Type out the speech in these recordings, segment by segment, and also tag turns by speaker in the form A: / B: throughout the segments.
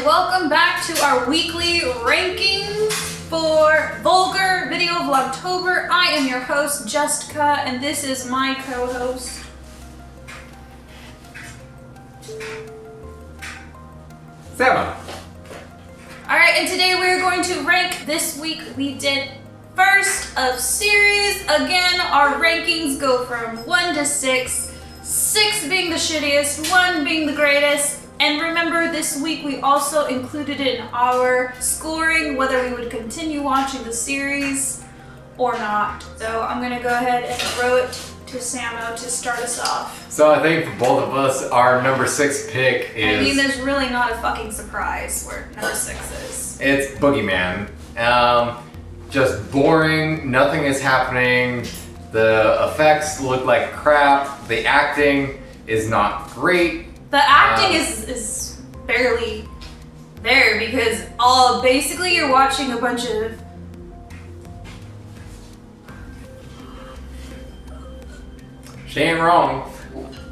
A: welcome back to our weekly rankings for Vulgar Video Vlogtober. I am your host, Jessica, and this is my co-host,
B: Saga.
A: Alright, and today we're going to rank. This week we did first of series. Again, our rankings go from 1 to 6, 6 being the shittiest, 1 being the greatest. And remember, this week we also included in our scoring whether we would continue watching the series or not. So I'm gonna go ahead and throw it to Samo to start us off.
B: So I think for both of us, our number 6 pick is...
A: I mean, there's really not a fucking surprise where number 6 is.
B: It's Boogeyman. Just boring, nothing is happening, the effects look like crap, the acting is not great.
A: The acting is barely there because basically you're watching a bunch of
B: She ain't wrong.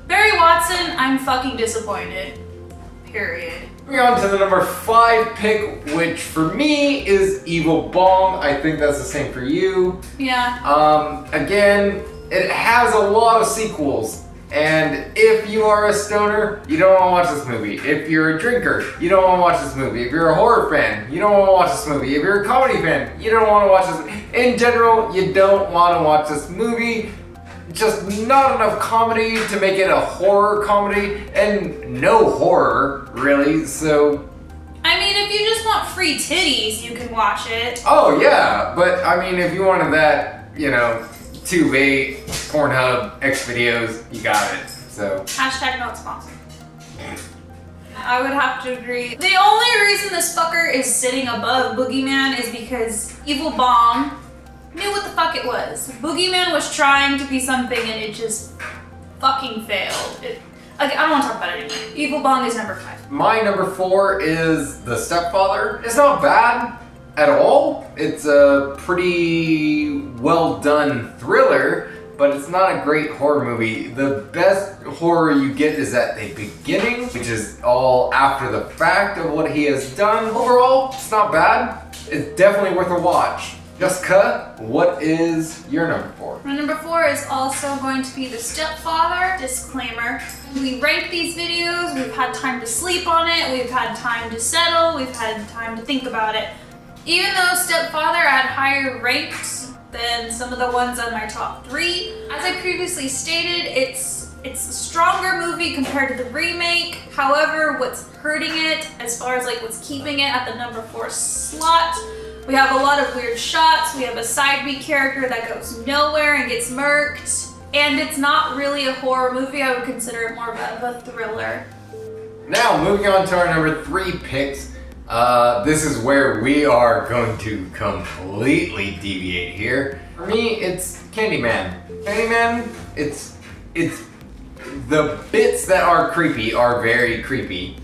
A: Barry Watson. I'm fucking disappointed. Period.
B: Moving on to the number 5 pick, which for me is Evil Bong. I think that's the same for you.
A: Yeah.
B: Again, it has a lot of sequels. And if you are a stoner, you don't want to watch this movie. If you're a drinker, you don't want to watch this movie. If you're a horror fan, you don't want to watch this movie. If you're a comedy fan, you don't want to watch this. In general, you don't want to watch this movie. Just not enough comedy to make it a horror comedy, and no horror, really, so...
A: I mean, if you just want free titties, you can watch it.
B: Oh, yeah, but I mean, if you wanted that, you know, Tube, Pornhub, X videos, you got it, so...
A: Hashtag not sponsored. I would have to agree. The only reason this fucker is sitting above Boogeyman is because Evil Bong knew what the fuck it was. Boogeyman was trying to be something and it just fucking failed. I don't want to talk about it anymore. Evil Bong is number 5.
B: My number 4 is The Stepfather. It's not bad at all. It's a pretty well done thriller, but it's not a great horror movie. The best horror you get is at the beginning, which is all after the fact of what he has done. Overall, it's not bad. It's definitely worth a watch. Jessica, what is your number 4?
A: My number 4 is also going to be The Stepfather. Disclaimer, we rank these videos, we've had time to sleep on it, we've had time to settle, we've had time to think about it. Even though Stepfather had higher ranks than some of the ones on my top 3, as I previously stated, it's a stronger movie compared to the remake. However, what's hurting it, as far as like what's keeping it at the number 4 slot, we have a lot of weird shots, we have a side B character that goes nowhere and gets murked, and it's not really a horror movie. I would consider it more of a thriller.
B: Now, moving on to our number 3 picks. This is where we are going to completely deviate here. For me, it's Candyman. Candyman, it's the bits that are creepy are very creepy,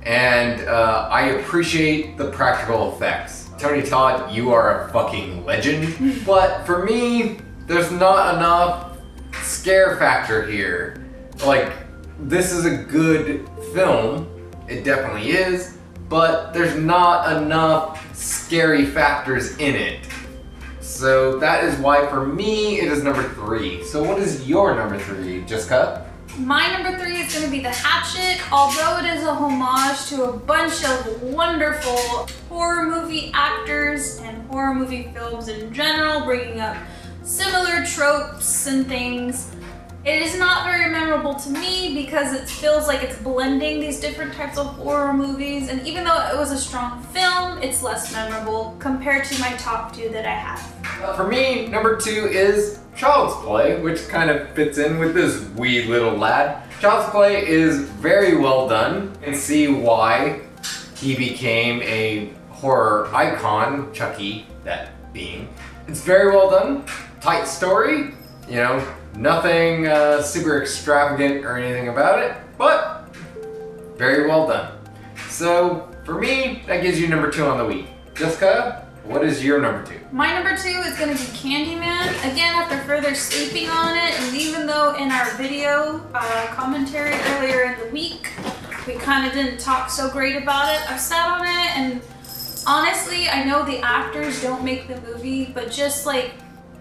B: and I appreciate the practical effects. Tony Todd, you are a fucking legend. But for me, there's not enough scare factor here. Like, this is a good film. It definitely is. But there's not enough scary factors in it. So that is why for me, it is number 3. So what is your number 3, Jessica?
A: My number 3 is going to be The Hatchet. Although it is a homage to a bunch of wonderful horror movie actors and horror movie films in general, bringing up similar tropes and things, it is not very memorable to me because it feels like it's blending these different types of horror movies, and even though it was a strong film, it's less memorable compared to my top 2 that I have.
B: For me, number 2 is Child's Play, which kind of fits in with this wee little lad. Child's Play is very well done, and see why he became a horror icon, Chucky, that being. It's very well done, tight story, you know, nothing super extravagant or anything about it, but very well done. So for me, that gives you number 2 on the week. Jessica, what is your number 2?
A: My number 2 is going to be Candyman. Again, after further sleeping on it, and even though in our video commentary earlier in the week, we kind of didn't talk so great about it. I've sat on it, and honestly, I know the actors don't make the movie, but just like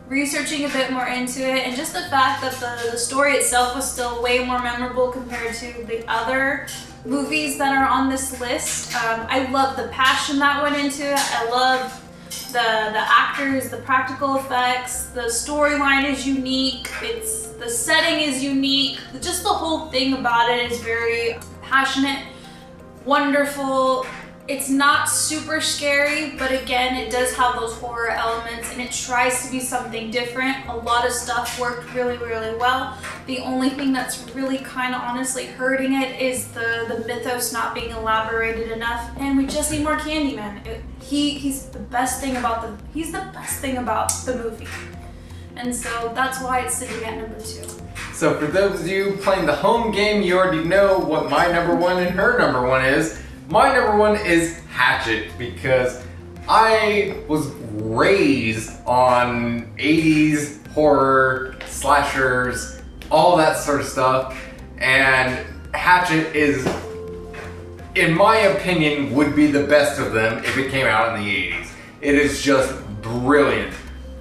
A: researching a bit more into it, and just the fact that the story itself was still way more memorable compared to the other movies that are on this list. I love the passion that went into it. I love the actors, the practical effects, the storyline is unique, the setting is unique, just the whole thing about it is very passionate, wonderful. It's not super scary, but again, it does have those horror elements and it tries to be something different. A lot of stuff worked really, really well. The only thing that's really kind of honestly hurting it is the mythos not being elaborated enough, and we just need more Candyman. He's the best thing about the movie. And so that's why it's sitting at number 2.
B: So for those of you playing the home game, you already know what my number 1 and her number 1 is. My number 1 is Hatchet, because I was raised on 80s horror, slashers, all that sort of stuff, and Hatchet is, in my opinion, would be the best of them if it came out in the 80s. It is just brilliant.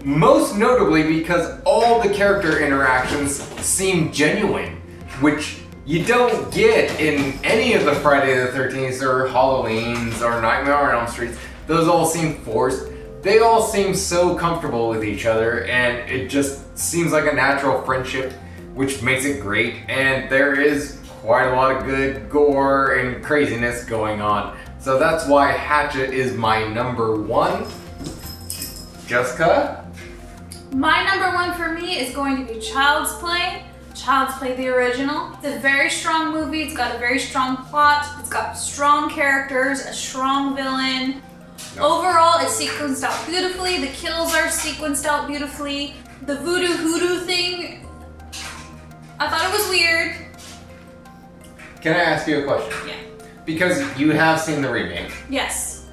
B: Most notably because all the character interactions seem genuine, which you don't get in any of the Friday the 13th or Halloweens or Nightmare on Elm Street. Those all seem forced. They all seem so comfortable with each other, and it just seems like a natural friendship, which makes it great. And there is quite a lot of good gore and craziness going on. So that's why Hatchet is my number 1. Jessica?
A: My number 1 for me is going to be Child's Play. Child's Play, the original. It's a very strong movie. It's got a very strong plot. It's got strong characters, a strong villain. Overall, it's sequenced out beautifully. The kills are sequenced out beautifully. The voodoo hoodoo thing, I thought it was weird.
B: Can I ask you a question?
A: Yeah.
B: Because you have seen the remake.
A: Yes.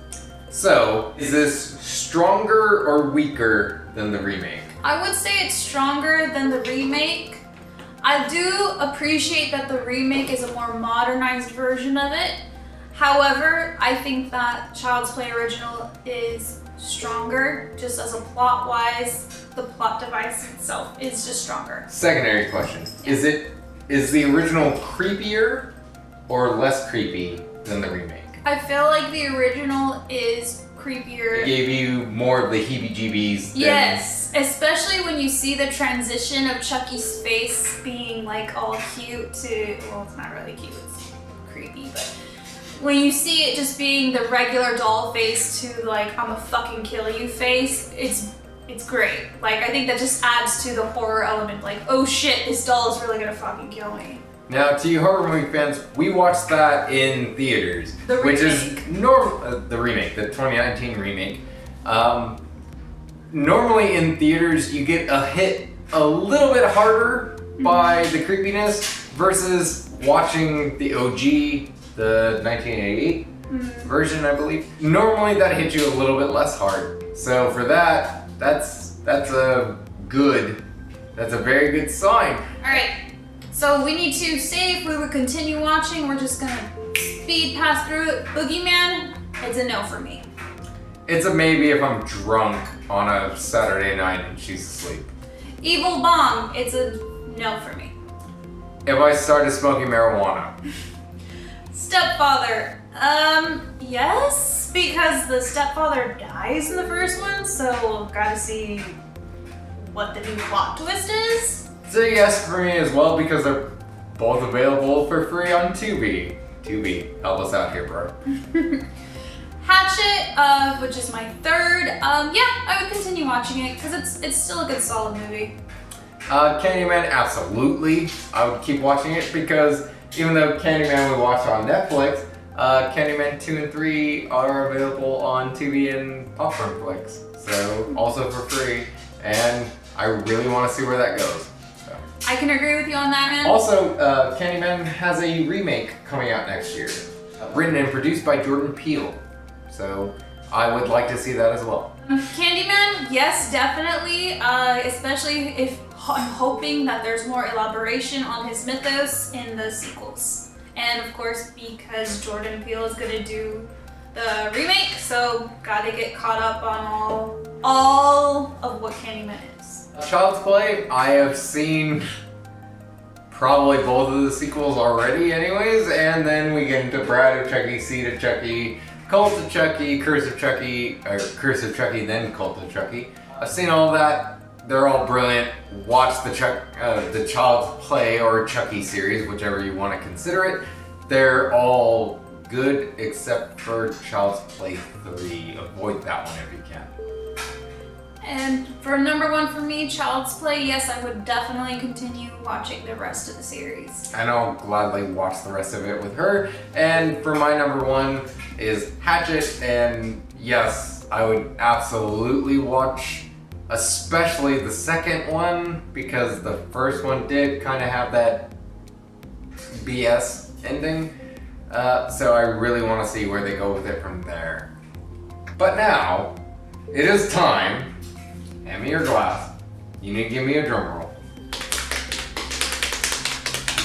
B: So, is this stronger or weaker than the remake?
A: I would say it's stronger than the remake. I do appreciate that the remake is a more modernized version of it. However, I think that Child's Play original is stronger, just as a plot-wise. The plot device itself is just stronger.
B: Secondary question. Is the original creepier or less creepy than the remake?
A: I feel like the original is creepier.
B: It gave you more of the heebie-jeebies.
A: Yes, especially when you see the transition of Chucky's face being like all cute to, well, it's not really cute, it's creepy, but when you see it just being the regular doll face to like, I'm a fucking kill you face, it's great. Like, I think that just adds to the horror element, like, oh shit, this doll is really gonna fucking kill me.
B: Now, to you horror movie fans, we watched that in theaters,
A: The
B: which is
A: remake.
B: the remake, the 2019 remake. Normally in theaters, you get hit a little bit harder by the creepiness versus watching the OG, the 1988 version, I believe. Normally that hits you a little bit less hard. So for that, that's a very good sign.
A: All right. So we need to say if we would continue watching, we're just gonna speed past through it. Boogeyman, it's a no for me.
B: It's a maybe if I'm drunk on a Saturday night and she's asleep.
A: Evil Bong, it's a no for me.
B: If I started smoking marijuana.
A: Stepfather, yes, because the stepfather dies in the first one, so gotta see what the new plot twist is.
B: So yes for me as well, because they're both available for free on Tubi. Tubi, help us out here, bro.
A: Hatchet, which is my third. Yeah, I would continue watching it because it's still a good solid movie.
B: Candyman, absolutely. I would keep watching it because even though Candyman we watched on Netflix, Candyman 2 and 3 are available on Tubi and Popcornflix. So also for free, and I really want to see where that goes.
A: I can agree with you on that, man.
B: Also, Candyman has a remake coming out next year, written and produced by Jordan Peele. So I would like to see that as well.
A: Candyman, yes, definitely. Especially if I'm hoping that there's more elaboration on his mythos in the sequels. And of course, because Jordan Peele is gonna do the remake, so gotta get caught up on all of what Candyman is.
B: Child's Play, I have seen probably both of the sequels already anyways, and then we get into Bride of Chucky, Seed of Chucky, Cult of Chucky, Curse of Chucky, or Curse of Chucky, then Cult of Chucky. I've seen all of that. They're all brilliant. Watch the Child's Play or Chucky series, whichever you want to consider it. They're all good except for Child's Play 3. Avoid that one if you can.
A: And for number 1 for me, Child's Play, yes, I would definitely continue watching the rest of the series.
B: And I'll gladly watch the rest of it with her. And for my number 1 is Hatchet, and yes, I would absolutely watch especially the second one, because the first one did kind of have that BS ending. So I really want to see where they go with it from there. But now, it is time. Hand me your glass. You need to give me a drum roll.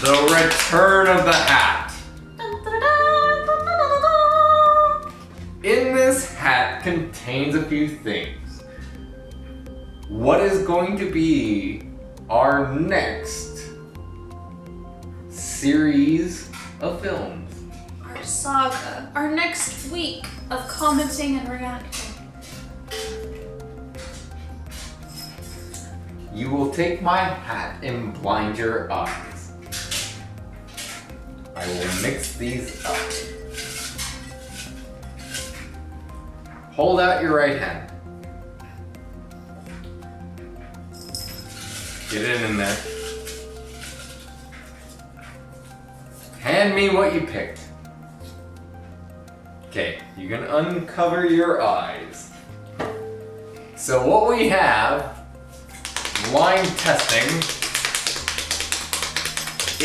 B: The Return of the Hat. In this hat contains a few things. What is going to be our next series of films?
A: Our saga. Our next week of commenting and reacting.
B: You will take my hat and blind your eyes. I will mix these up. Hold out your right hand. Get it in there. Hand me what you picked. Okay, you can uncover your eyes. So what we have, blind testing,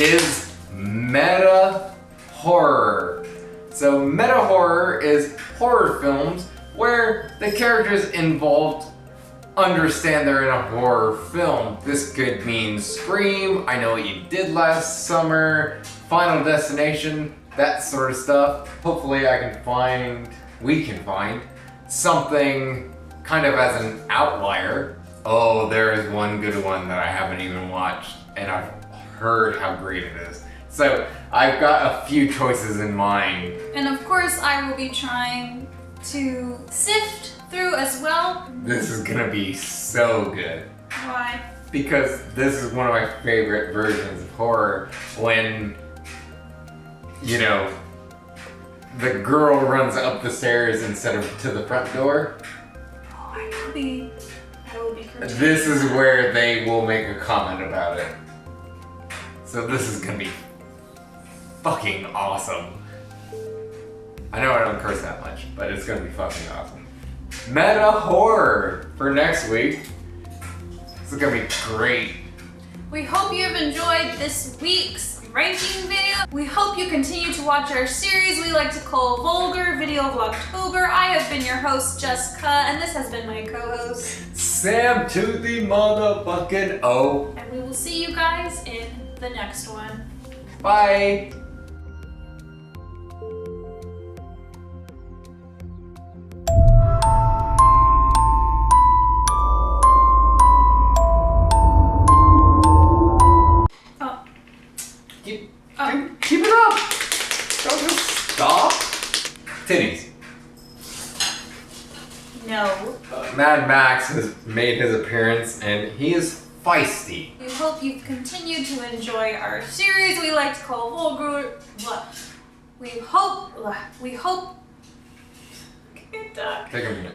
B: is meta horror. So meta horror is horror films where the characters involved understand they're in a horror film. This could mean Scream, I Know What You Did Last Summer, Final Destination, that sort of stuff. Hopefully we can find something kind of as an outlier. Oh, there is one good one that I haven't even watched, and I've heard how great it is. So I've got a few choices in mind.
A: And of course, I will be trying to sift through as well.
B: This is gonna be so good.
A: Why?
B: Because this is one of my favorite versions of horror, when, you know, the girl runs up the stairs instead of to the front door.
A: Oh, I will be
B: This is where they will make a comment about it. So this is gonna be fucking awesome. I know I don't curse that much, but it's gonna be fucking awesome. Meta horror for next week. This is gonna be great.
A: We hope you have enjoyed this week's ranking video. We hope you continue to watch our series we like to call Vulgar Video Vlogtober. I have been your host, Jessica, and this has been my co-host,
B: Sam to the motherfucking O.
A: And we will see you guys in the next one.
B: Bye. Keep it up! Don't just stop! Titties.
A: No.
B: Mad Max has made his appearance and he is feisty.
A: We hope you've continued to enjoy our series we like to call Vulgar. We hope. Can't talk.
B: Take a minute.